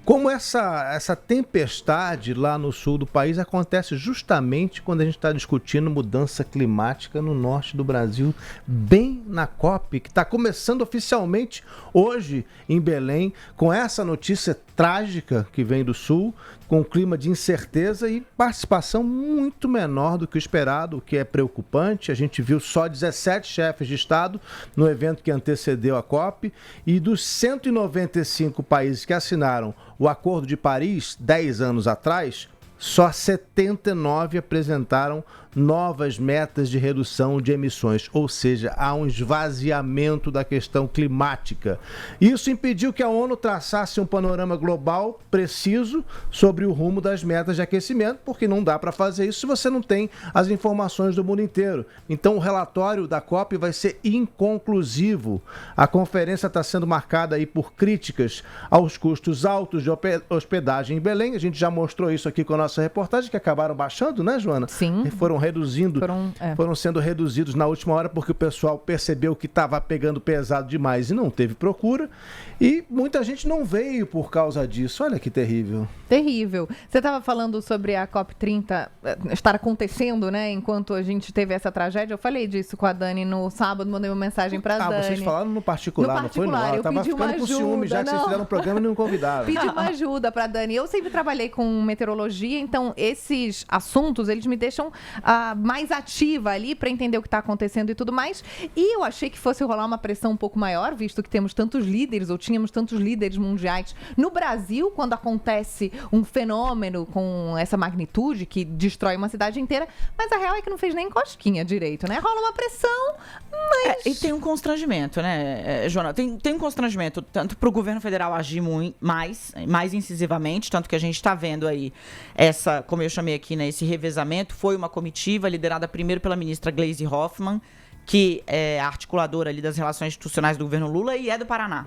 Como essa tempestade lá no sul do país acontece justamente quando a gente está discutindo mudança climática no norte do Brasil, bem na COP, que está começando oficialmente hoje em Belém, com essa notícia trágica que vem do sul, com um clima de incerteza e participação muito menor do que o esperado, o que é preocupante. A gente viu só 17 chefes de Estado no evento que antecedeu a COP, e dos 195 países que assinaram o Acordo de Paris 10 anos atrás, só 79 apresentaram novas metas de redução de emissões, ou seja, há um esvaziamento da questão climática. Isso impediu que a ONU traçasse um panorama global preciso sobre o rumo das metas de aquecimento, porque não dá para fazer isso se você não tem as informações do mundo inteiro. Então o relatório da COP vai ser inconclusivo. A conferência está sendo marcada aí por críticas aos custos altos de hospedagem em Belém. A gente já mostrou isso aqui com a nossa reportagem, que acabaram baixando, né, Joana? Sim. Foram sendo reduzidos na última hora porque o pessoal percebeu que estava pegando pesado demais e não teve procura. E muita gente não veio por causa disso. Olha que terrível. Terrível. Você estava falando sobre a COP30 estar acontecendo, né? Enquanto a gente teve essa tragédia. Eu falei disso com a Dani no sábado, mandei uma mensagem para a Dani. Vocês falaram no particular, não foi no ar? Eu tava ficando com ciúme, já que vocês fizeram um programa e não convidaram. Pedi uma ajuda para a Dani. Eu sempre trabalhei com meteorologia, então esses assuntos, eles me deixam mais ativa ali para entender o que está acontecendo e tudo mais. E eu achei que fosse rolar uma pressão um pouco maior, visto que temos tantos líderes, ou tínhamos tantos líderes mundiais. No Brasil, quando acontece um fenômeno com essa magnitude que destrói uma cidade inteira, mas a real é que não fez nem cosquinha direito, né? Rola uma pressão, mas... E tem um constrangimento, né, Joana? Tem um constrangimento tanto para o governo federal agir mais incisivamente, tanto que a gente está vendo aí como eu chamei aqui, né, esse revezamento. Foi uma comitiva liderada primeiro pela ministra Gleisi Hoffmann, que é a articuladora ali das relações institucionais do governo Lula e é do Paraná.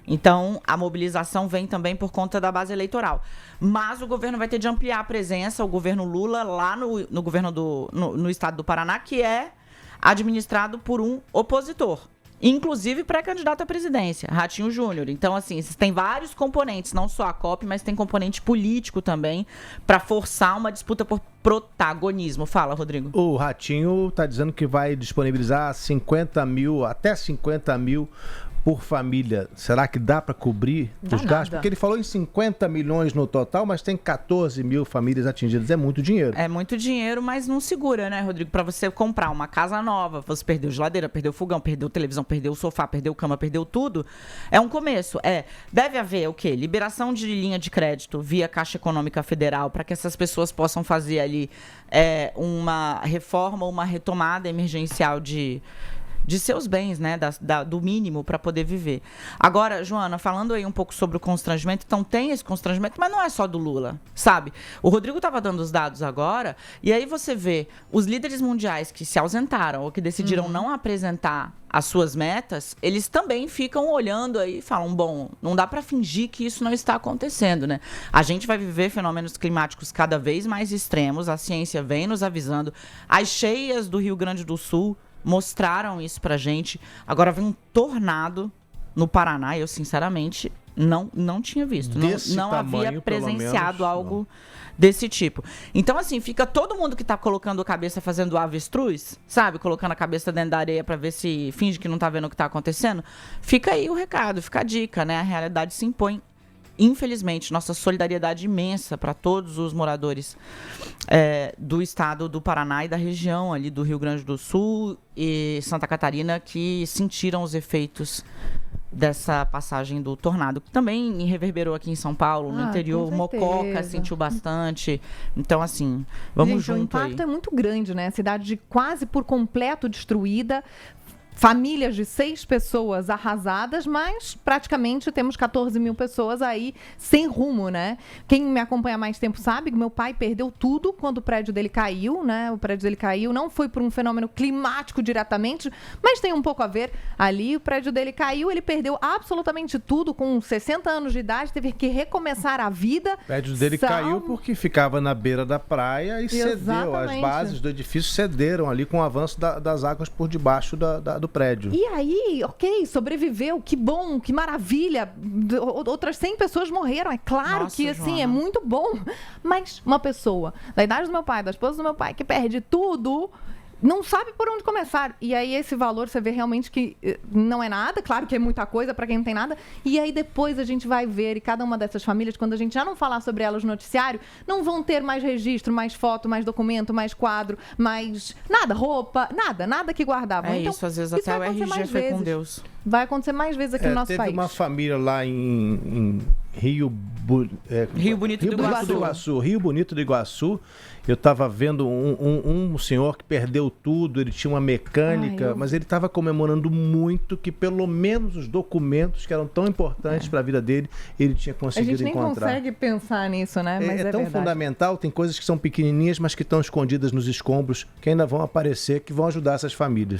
Então, a mobilização vem também por conta da base eleitoral. Mas o governo vai ter de ampliar a presença, o governo Lula, lá no governo no estado do Paraná, que é administrado por um opositor. Inclusive pré-candidato à presidência, Ratinho Júnior. Então, assim, tem vários componentes, não só a COP, mas tem componente político também, para forçar uma disputa por protagonismo. Fala, Rodrigo. O Ratinho está dizendo que vai disponibilizar 50 mil, até 50 mil por família. Será que dá para cobrir os gastos? Porque ele falou em 50 milhões no total, mas tem 14 mil famílias atingidas. É muito dinheiro. É muito dinheiro, mas não segura, né, Rodrigo? Para você comprar uma casa nova, você perdeu geladeira, perdeu fogão, perdeu televisão, perdeu sofá, perdeu cama, perdeu tudo. É um começo. Deve haver o quê? Liberação de linha de crédito via Caixa Econômica Federal para que essas pessoas possam fazer ali uma reforma, uma retomada emergencial de seus bens, né, do mínimo para poder viver. Agora, Joana, falando aí um pouco sobre o constrangimento, então tem esse constrangimento, mas não é só do Lula, sabe? O Rodrigo estava dando os dados agora, e aí você vê os líderes mundiais que se ausentaram ou que decidiram não apresentar as suas metas, eles também ficam olhando aí e falam, bom, não dá para fingir que isso não está acontecendo, né? A gente vai viver fenômenos climáticos cada vez mais extremos, a ciência vem nos avisando, as cheias do Rio Grande do Sul mostraram isso pra gente. Agora vem um tornado no Paraná e eu, sinceramente, não tinha visto. Não havia presenciado algo desse tipo. Então, assim, fica todo mundo que tá colocando a cabeça fazendo avestruz, sabe? Colocando a cabeça dentro da areia pra ver se finge que não tá vendo o que tá acontecendo. Fica aí o recado, fica a dica, né? A realidade se impõe. Infelizmente, nossa solidariedade imensa para todos os moradores do estado do Paraná e da região ali do Rio Grande do Sul e Santa Catarina que sentiram os efeitos dessa passagem do tornado, que também reverberou aqui em São Paulo, no interior, Mococa sentiu bastante. Então, assim, vamos junto aí. O impacto é muito grande, né? A cidade quase por completo destruída, famílias de 6 pessoas arrasadas, mas praticamente temos 14 mil pessoas aí sem rumo, né? Quem me acompanha há mais tempo sabe que meu pai perdeu tudo quando o prédio dele caiu, né? O prédio dele caiu, não foi por um fenômeno climático diretamente, mas tem um pouco a ver ali. O prédio dele caiu, ele perdeu absolutamente tudo com 60 anos de idade, teve que recomeçar a vida. O prédio dele caiu porque ficava na beira da praia e cedeu. As bases do edifício cederam ali com o avanço das águas por debaixo do do prédio. E aí, ok, sobreviveu, que bom, que maravilha. Outras 100 pessoas morreram. É claro Nossa, que, assim, Joana. é muito bom. Mas uma pessoa da idade do meu pai, da esposa do meu pai, que perde tudo, não sabe por onde começar. E aí esse valor, você vê realmente que não é nada. Claro que é muita coisa para quem não tem nada. E aí depois a gente vai ver, e cada uma dessas famílias, quando a gente já não falar sobre elas no noticiário, não vão ter mais registro, mais foto, mais documento, mais quadro, mais nada, roupa, nada que guardavam. É Então, isso, às vezes isso até o vai acontecer RG mais foi com vezes. Deus. Vai acontecer mais vezes aqui no nosso Teve país. uma família lá em Rio Bonito do Iguaçu. Rio Bonito do Iguaçu. Eu estava vendo um senhor que perdeu tudo, ele tinha uma mecânica, mas ele estava comemorando muito que pelo menos os documentos que eram tão importantes para a vida dele, ele tinha A conseguido gente nem encontrar. consegue pensar nisso, né? Mas É tão verdade. fundamental, tem coisas que são pequenininhas, mas que estão escondidas nos escombros, que ainda vão aparecer, que vão ajudar essas famílias.